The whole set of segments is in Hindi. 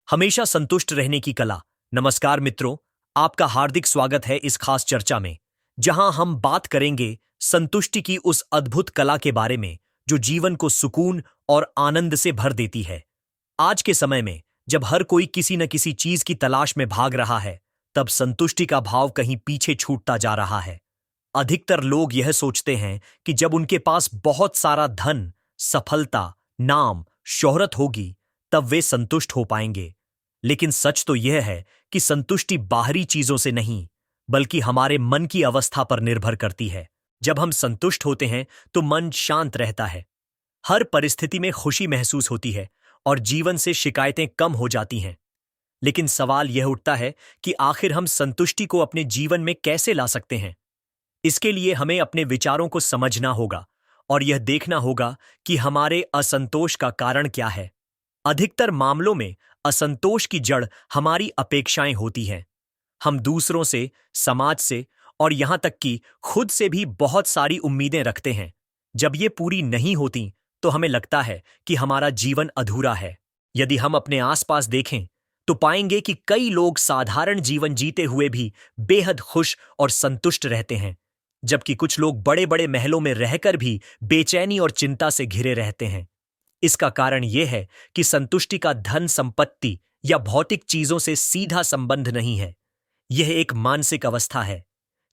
हमेशा संतुष्ट रहने की कला। नमस्कार मित्रों, आपका हार्दिक स्वागत है इस खास चर्चा में, जहां हम बात करेंगे संतुष्टि की उस अद्भुत कला के बारे में जो जीवन को सुकून और आनंद से भर देती है। आज के समय में जब हर कोई किसी न किसी चीज की तलाश में भाग रहा है, तब संतुष्टि का भाव कहीं पीछे छूटता जा रहा है। अधिकतर लोग यह सोचते हैं कि जब उनके पास बहुत सारा धन, सफलता, नाम, शोहरत होगी, तब वे संतुष्ट हो पाएंगे। लेकिन सच तो यह है कि संतुष्टि बाहरी चीजों से नहीं, बल्कि हमारे मन की अवस्था पर निर्भर करती है। जब हम संतुष्ट होते हैं, तो मन शांत रहता है, हर परिस्थिति में खुशी महसूस होती है और जीवन से शिकायतें कम हो जाती हैं। लेकिन सवाल यह उठता है कि आखिर हम संतुष्टि को अपने जीवन में कैसे ला सकते हैं? इसके लिए हमें अपने विचारों को समझना होगा और यह देखना होगा कि हमारे असंतोष का कारण क्या है। अधिकतर मामलों में असंतोष की जड़ हमारी अपेक्षाएं होती हैं। हम दूसरों से, समाज से और यहां तक कि खुद से भी बहुत सारी उम्मीदें रखते हैं। जब ये पूरी नहीं होती, तो हमें लगता है कि हमारा जीवन अधूरा है। यदि हम अपने आसपास देखें, तो पाएंगे कि कई लोग साधारण जीवन जीते हुए भी बेहद खुश और संतुष्ट रहते हैं, जबकि कुछ लोग बड़े बड़े महलों में रहकर भी बेचैनी और चिंता से घिरे रहते हैं। इसका कारण यह है कि संतुष्टि का धन, संपत्ति या भौतिक चीजों से सीधा संबंध नहीं है। यह एक मानसिक अवस्था है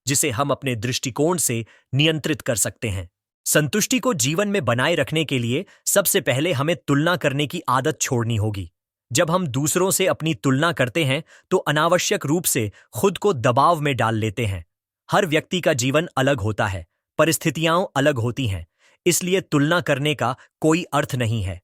जिसे हम अपने दृष्टिकोण से नियंत्रित कर सकते हैं। संतुष्टि को जीवन में बनाए रखने के लिए सबसे पहले हमें तुलना करने की आदत छोड़नी होगी। जब हम दूसरों से अपनी तुलना करते हैं, तो अनावश्यक रूप से खुद को दबाव में डाल लेते हैं। हर व्यक्ति का जीवन अलग होता है, परिस्थितियां अलग होती हैं, इसलिए तुलना करने का कोई अर्थ नहीं है।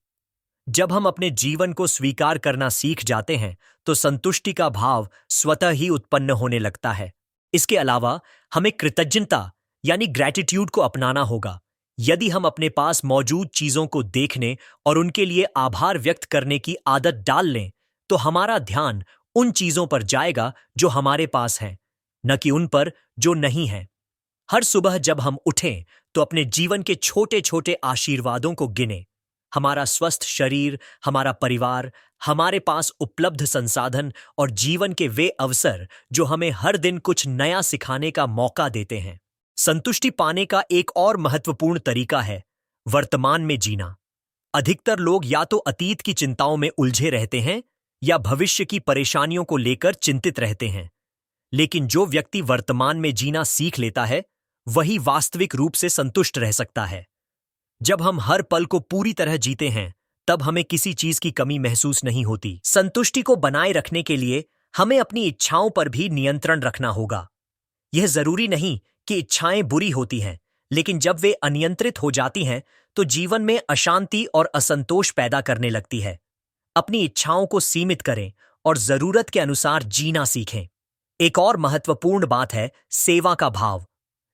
जब हम अपने जीवन को स्वीकार करना सीख जाते हैं, तो संतुष्टि का भाव स्वतः ही उत्पन्न होने लगता है। इसके अलावा हमें कृतज्ञता यानी ग्रैटिट्यूड को अपनाना होगा। यदि हम अपने पास मौजूद चीजों को देखने और उनके लिए आभार व्यक्त करने की आदत डाल लें, तो हमारा ध्यान उन चीजों पर जाएगा जो हमारे पास हैं, न कि उन पर जो नहीं हैं। हर सुबह जब हम उठें, तो अपने जीवन के छोटे छोटे आशीर्वादों को गिनें। हमारा स्वस्थ शरीर, हमारा परिवार, हमारे पास उपलब्ध संसाधन और जीवन के वे अवसर जो हमें हर दिन कुछ नया सिखाने का मौका देते हैं। संतुष्टि पाने का एक और महत्वपूर्ण तरीका है वर्तमान में जीना। अधिकतर लोग या तो अतीत की चिंताओं में उलझे रहते हैं या भविष्य की परेशानियों को लेकर चिंतित रहते हैं। लेकिन जो व्यक्ति वर्तमान में जीना सीख लेता है, वही वास्तविक रूप से संतुष्ट रह सकता है। जब हम हर पल को पूरी तरह जीते हैं, तब हमें किसी चीज की कमी महसूस नहीं होती। संतुष्टि को बनाए रखने के लिए हमें अपनी इच्छाओं पर भी नियंत्रण रखना होगा। यह जरूरी नहीं कि इच्छाएं बुरी होती हैं, लेकिन जब वे अनियंत्रित हो जाती हैं, तो जीवन में अशांति और असंतोष पैदा करने लगती है। अपनी इच्छाओं को सीमित करें और जरूरत के अनुसार जीना सीखें। एक और महत्वपूर्ण बात है सेवा का भाव।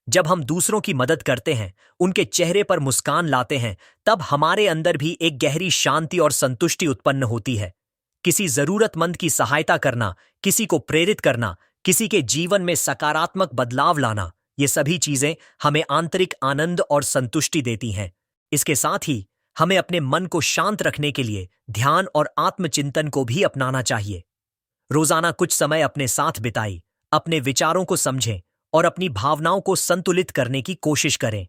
जब हम दूसरों की मदद करते हैं, उनके चेहरे पर मुस्कान लाते हैं, तब हमारे अंदर भी एक गहरी शांति और संतुष्टि उत्पन्न होती है। किसी जरूरतमंद की सहायता करना, किसी को प्रेरित करना, किसी के जीवन में सकारात्मक बदलाव लाना, ये सभी चीजें हमें आंतरिक आनंद और संतुष्टि देती हैं। इसके साथ ही हमें अपने मन को शांत रखने के लिए ध्यान और आत्मचिंतन को भी अपनाना चाहिए। रोजाना कुछ समय अपने साथ बिताएं, अपने विचारों को समझें और अपनी भावनाओं को संतुलित करने की कोशिश करें।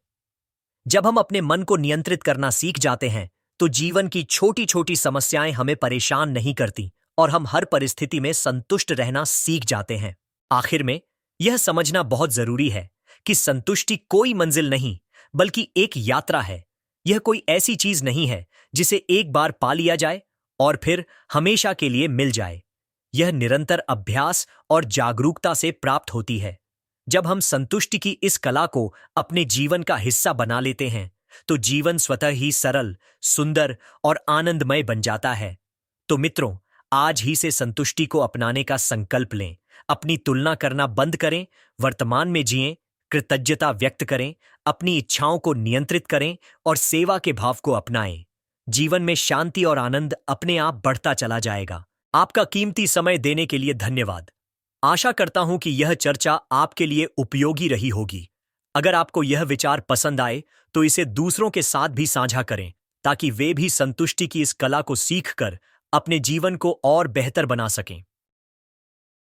जब हम अपने मन को नियंत्रित करना सीख जाते हैं, तो जीवन की छोटी छोटी समस्याएं हमें परेशान नहीं करती और हम हर परिस्थिति में संतुष्ट रहना सीख जाते हैं। आखिर में यह समझना बहुत जरूरी है कि संतुष्टि कोई मंजिल नहीं, बल्कि एक यात्रा है। यह कोई ऐसी चीज नहीं है जिसे एक बार पा लिया जाए और फिर हमेशा के लिए मिल जाए। यह निरंतर अभ्यास और जागरूकता से प्राप्त होती है। जब हम संतुष्टि की इस कला को अपने जीवन का हिस्सा बना लेते हैं, तो जीवन स्वतः ही सरल, सुंदर और आनंदमय बन जाता है। तो मित्रों, आज ही से संतुष्टि को अपनाने का संकल्प लें। अपनी तुलना करना बंद करें, वर्तमान में जिएं, कृतज्ञता व्यक्त करें, अपनी इच्छाओं को नियंत्रित करें और सेवा के भाव को अपनाएं। जीवन में शांति और आनंद अपने आप बढ़ता चला जाएगा। आपका कीमती समय देने के लिए धन्यवाद। आशा करता हूं कि यह चर्चा आपके लिए उपयोगी रही होगी। अगर आपको यह विचार पसंद आए, तो इसे दूसरों के साथ भी साझा करें, ताकि वे भी संतुष्टि की इस कला को सीखकर अपने जीवन को और बेहतर बना सकें।